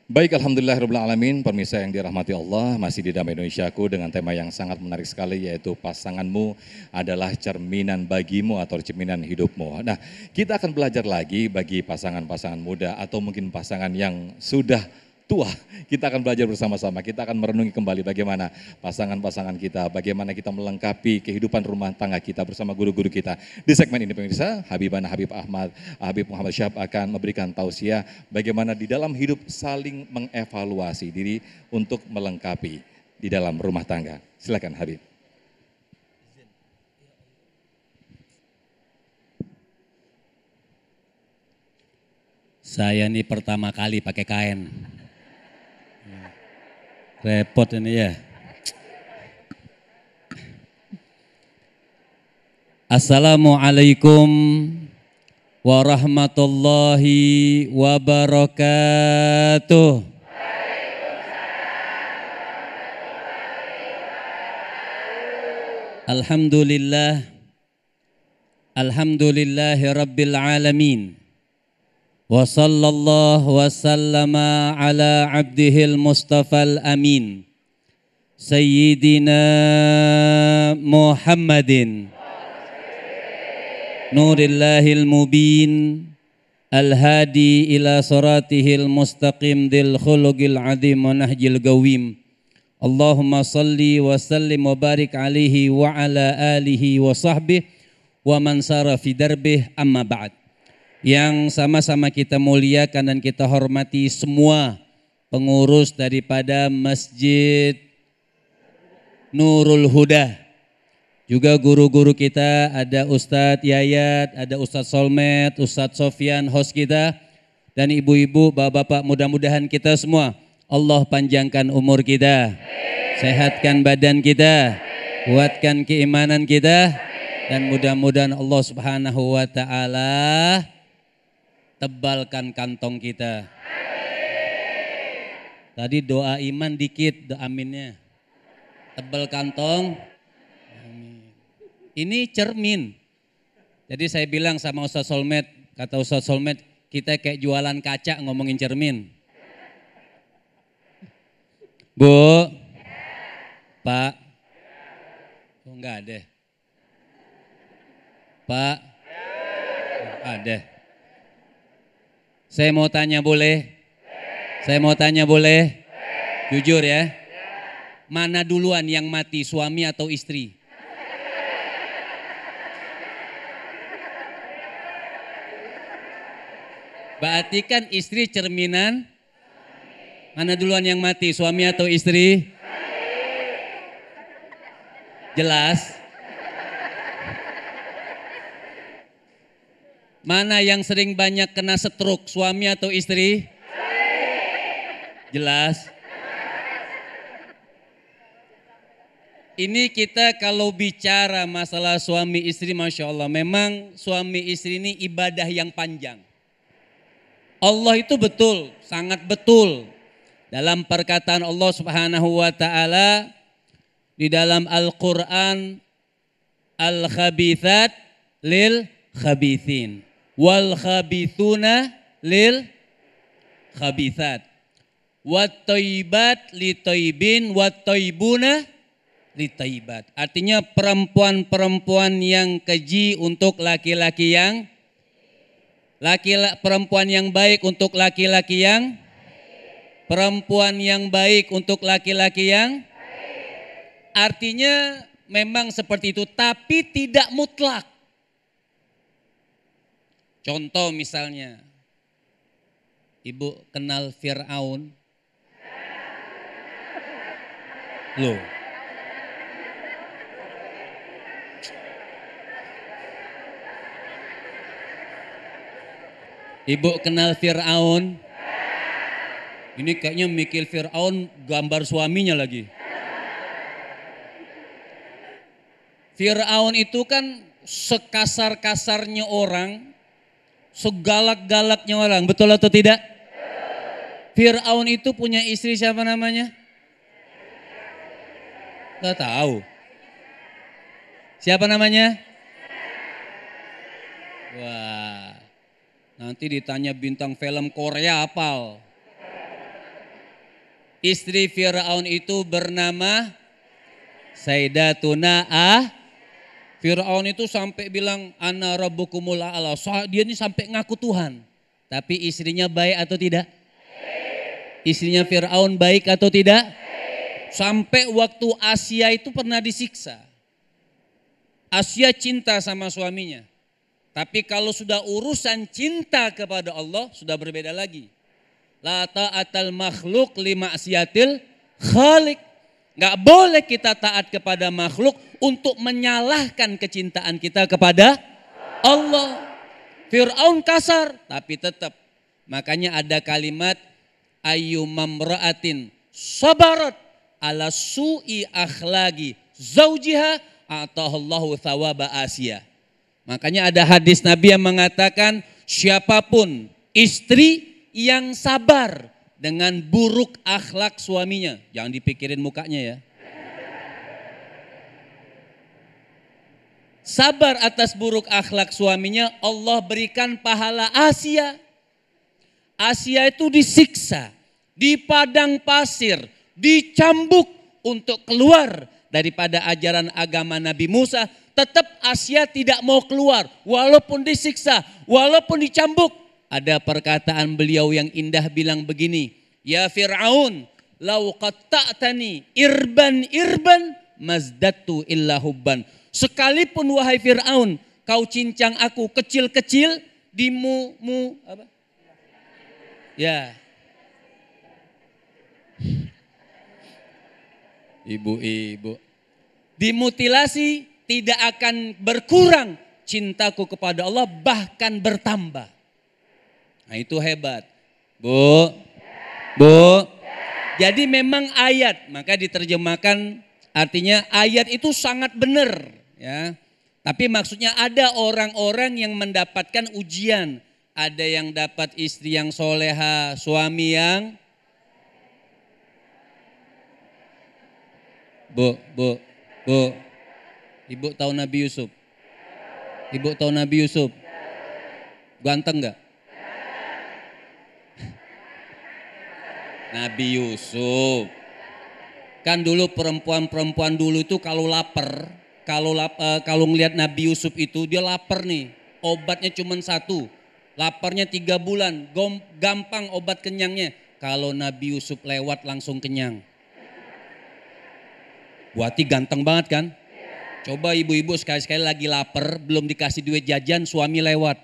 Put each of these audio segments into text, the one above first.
Baik, Alhamdulillahirabbil alamin, pemirsa yang dirahmati Allah, masih di Damai Indonesiaku dengan tema yang sangat menarik sekali, yaitu pasanganmu adalah cerminan bagimu atau cerminan hidupmu. Nah, kita akan belajar lagi bagi pasangan-pasangan muda atau mungkin pasangan yang sudah tua. Kita akan belajar bersama-sama, kita akan merenungi kembali bagaimana pasangan-pasangan kita, bagaimana kita melengkapi kehidupan rumah tangga kita bersama guru-guru kita. Di segmen ini pemirsa, Habib Muhammad Syahab akan memberikan tausiah bagaimana di dalam hidup saling mengevaluasi diri untuk melengkapi di dalam rumah tangga. Silakan Habib. Saya ini pertama kali pakai kain. Repot ini ya. Assalamualaikum warahmatullahi wabarakatuh. Alhamdulillah. Alhamdulillahi rabbil alamin. Wa sallallahu wa sallama ala abdihil mustafal amin. Sayyidina Muhammadin Nurillahil mubin al-hadi ila siratihil mustaqim dil khuluqil azim wa nahjil gawim. Allahumma salli wa sallim wa barik alaihi wa ala alihi wa sahbihi wa man sara fi darbih, amma ba'd. Yang sama-sama kita muliakan dan kita hormati semua pengurus daripada Masjid Nurul Huda. Juga guru-guru kita, ada Ustadz Yayat, ada Ustadz Solmed, Ustadz Sofyan, host kita, dan ibu-ibu, bapak-bapak, mudah-mudahan kita semua Allah panjangkan umur kita, sehatkan badan kita, kuatkan keimanan kita, dan mudah-mudahan Allah Subhanahu wa Ta'ala tebalkan kantong kita. Tadi doa iman dikit, doa aminnya. Tebal kantong. Amin. Ini cermin. Jadi saya bilang sama Ustadz Solmed, kata Ustadz Solmed, kita kayak jualan kaca ngomongin cermin. Bu, Pak, oh enggak ada. Pak, ada. Saya mau tanya boleh? Saya mau tanya boleh? Jujur ya. Mana duluan yang mati, suami atau istri? Berarti kan istri cerminan. Mana duluan yang mati, suami atau istri? Jelas. Mana yang sering banyak kena stroke, suami atau istri? Jelas. Ini kita kalau bicara masalah suami istri, Masya Allah, memang suami istri ini ibadah yang panjang. Allah itu betul, sangat betul. Dalam perkataan Allah Subhanahu wa Ta'ala di dalam Al-Quran, al-khabithat lil khabithin wal khabithuna lil khabithat wat thayyibat li thayyibin wat thayyibuna li thayyibat. Artinya perempuan-perempuan yang keji untuk laki-laki yang perempuan yang baik untuk laki-laki yang perempuan yang baik untuk laki-laki yang artinya memang seperti itu, tapi tidak mutlak. Contoh misalnya, ibu kenal Fir'aun? Loh. Ibu kenal Fir'aun? Ini kayaknya mikir Fir'aun gambar suaminya lagi. Fir'aun itu kan sekasar-kasarnya orang, segalak-galaknya orang, betul atau tidak? Fir'aun itu punya istri siapa namanya? Gak tahu. Siapa namanya? Wah, nanti ditanya bintang film Korea hafal. Istri Fir'aun itu bernama Sayyidatuna Fir'aun itu sampai bilang ana rabbukumul a'la. Dia ini sampai ngaku Tuhan. Tapi istrinya baik atau tidak? Istrinya Fir'aun baik atau tidak? Sampai waktu Asia itu pernah disiksa. Asia cinta sama suaminya. Tapi kalau sudah urusan cinta kepada Allah sudah berbeda lagi. La ta'atal makhluk li ma'siyatil khaliq. Gak boleh kita taat kepada makhluk untuk menyalahkan kecintaan kita kepada Allah. Fir'aun kasar tapi tetap. Makanya ada kalimat ayyumamra'atin sabarat ala su'i akhlagi zaujiha atahallahu thawaba Asia. Makanya ada hadis Nabi yang mengatakan siapapun istri yang sabar dengan buruk akhlak suaminya. Jangan dipikirin mukanya ya. Sabar atas buruk akhlak suaminya, Allah berikan pahala Asia. Asia itu disiksa, di padang pasir, dicambuk untuk keluar daripada ajaran agama Nabi Musa. Tetap Asia tidak mau keluar, walaupun disiksa, walaupun dicambuk. Ada perkataan beliau yang indah bilang begini, ya Fir'aun, lau qatta'tani irban mazdatu illa hubban. Sekalipun wahai Fir'aun, kau cincang aku kecil-kecil di apa? Ya. Ibu-ibu. Dimutilasi tidak akan berkurang cintaku kepada Allah, bahkan bertambah. Nah itu hebat. Bu. Jadi memang ayat, maka diterjemahkan artinya ayat itu sangat benar. Ya. Tapi maksudnya ada orang-orang yang mendapatkan ujian. Ada yang dapat istri yang soleha, suami yang Bu. Ibu tahu Nabi Yusuf? Ibu tahu Nabi Yusuf? Ganteng enggak? Nabi Yusuf. Kan dulu perempuan-perempuan dulu itu kalau lapar, kalau ngelihat Nabi Yusuf itu dia lapar nih. Obatnya cuma satu. Laparnya 3 bulan, gampang obat kenyangnya. Kalau Nabi Yusuf lewat langsung kenyang. Buati ganteng banget kan? Coba ibu-ibu sekali-sekali lagi lapar, belum dikasih duit jajan, suami lewat.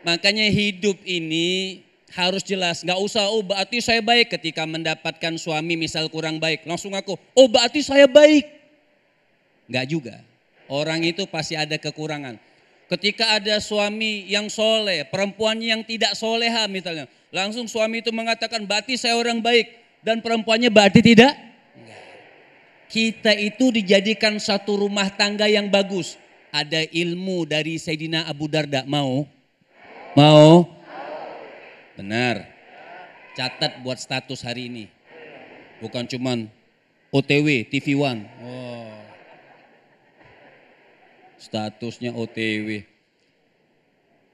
Makanya hidup ini harus jelas, nggak usah oh berarti saya baik ketika mendapatkan suami misal kurang baik. Langsung aku, oh berarti saya baik. Nggak juga, orang itu pasti ada kekurangan. Ketika ada suami yang soleh, perempuannya yang tidak soleha misalnya. Langsung suami itu mengatakan berarti saya orang baik. Dan perempuannya berarti tidak? Enggak. Kita itu dijadikan satu rumah tangga yang bagus. Ada ilmu dari Sayyidina Abu Darda, mau? Mau? Benar. Catat buat status hari ini. Bukan cuman OTW, TV One. Oh. Statusnya OTW.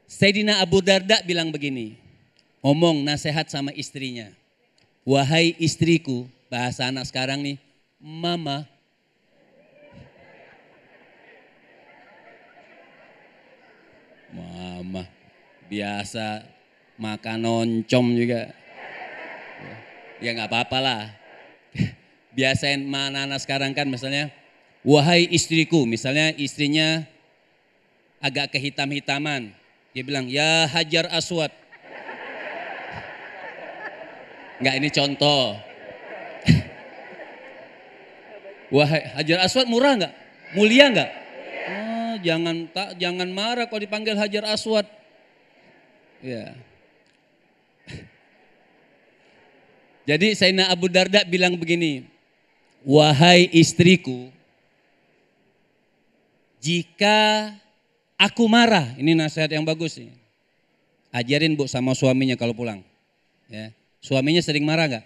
Sayyidina Abu Darda bilang begini. Ngomong nasihat sama istrinya. Wahai istriku, bahasa anak sekarang nih. Mama. Mama. Biasa makan oncom juga. Ya gak apa-apa lah. Biasain mana anak sekarang kan misalnya. Wahai istriku, misalnya istrinya agak kehitam-hitaman. Dia bilang, ya Hajar Aswad. Enggak, ini contoh. Wahai Hajar Aswad murah enggak? Mulia enggak? Oh, jangan marah kalau dipanggil Hajar Aswad. Ya. Jadi Sayyidina Abu Darda bilang begini, wahai istriku, jika aku marah, ini nasihat yang bagus nih. Ajarin Bu sama suaminya kalau pulang. Ya. Suaminya sering marah enggak?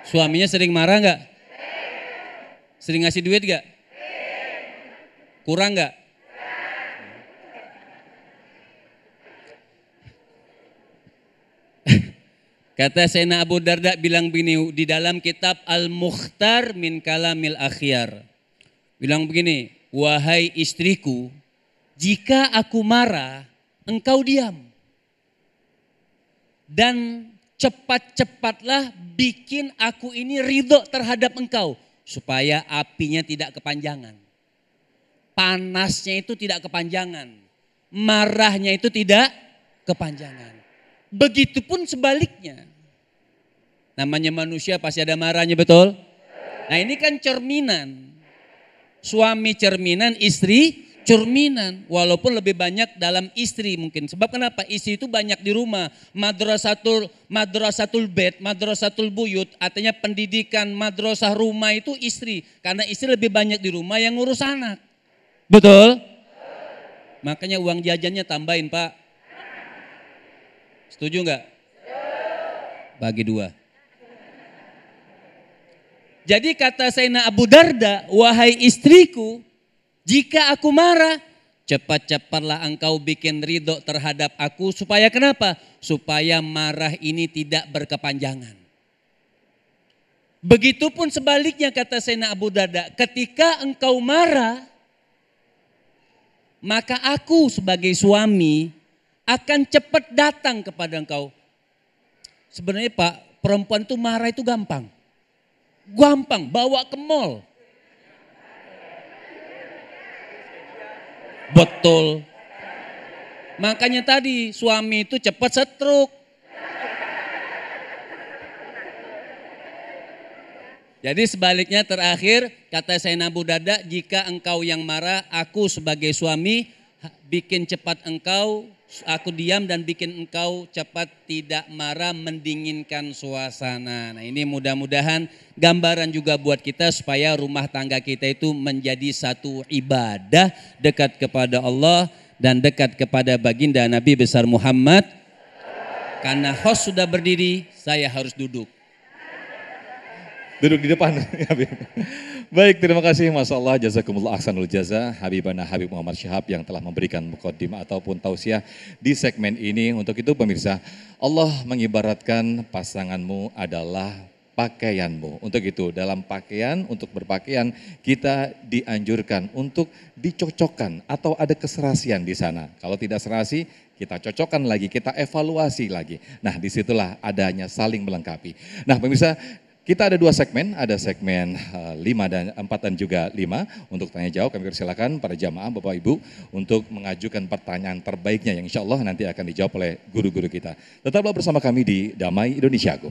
Suaminya sering marah enggak? Sering ngasih duit gak? Kurang gak? Kata Sayyidina Abu Darda bilang begini di dalam kitab Al-Mukhtar min Kalamil Akhyar. Bilang begini, wahai istriku, jika aku marah, engkau diam. Dan cepat-cepatlah bikin aku ini ridho terhadap engkau. Supaya apinya tidak kepanjangan. Panasnya itu tidak kepanjangan. Marahnya itu tidak kepanjangan. Begitupun sebaliknya. Namanya manusia pasti ada marahnya, betul? Nah ini kan cerminan. Suami cerminan, istri cerminan. Walaupun lebih banyak dalam istri mungkin. Sebab kenapa? Istri itu banyak di rumah. Madrasatul bait, madrasatul buyut. Artinya pendidikan madrasah rumah itu istri. Karena istri lebih banyak di rumah yang ngurus anak. Betul? Makanya uang jajannya tambahin, Pak. Setuju enggak? Bagi dua. Jadi kata Sayyidina Abu Darda, wahai istriku, jika aku marah, cepat-cepatlah engkau bikin ridho terhadap aku. Supaya kenapa? Supaya marah ini tidak berkepanjangan. Begitupun sebaliknya kata Sayyidina Abu Darda, ketika engkau marah, maka aku sebagai suami akan cepat datang kepada engkau. Sebenarnya Pak, perempuan itu marah itu gampang. Gampang, bawa ke mall. Betul. Makanya tadi suami itu cepat stroke. Jadi sebaliknya terakhir kata Sayyidina Abu Darda, jika engkau yang marah, aku sebagai suami bikin cepat engkau, aku diam dan bikin engkau cepat tidak marah, mendinginkan suasana. Nah ini mudah-mudahan gambaran juga buat kita supaya rumah tangga kita itu menjadi satu ibadah dekat kepada Allah dan dekat kepada baginda Nabi besar Muhammad. Karena host sudah berdiri, saya harus duduk. Duduk di depan. Baik, terima kasih Masya Allah, jazakumullah ahsanul jaza, Habibana Habib Muhammad Syihab yang telah memberikan muqaddimah ataupun tausiah di segmen ini. Untuk itu pemirsa, Allah mengibaratkan pasanganmu adalah pakaianmu. Untuk itu dalam pakaian, untuk berpakaian kita dianjurkan untuk dicocokkan atau ada keserasian di sana. Kalau tidak serasi, kita cocokkan lagi, kita evaluasi lagi. Nah disitulah adanya saling melengkapi. Nah pemirsa, kita ada dua segmen, ada segmen 4 dan juga 5. Untuk tanya jawab kami persilakan para jamaah Bapak Ibu untuk mengajukan pertanyaan terbaiknya yang insya Allah nanti akan dijawab oleh guru-guru kita. Tetaplah bersama kami di Damai Indonesiaku.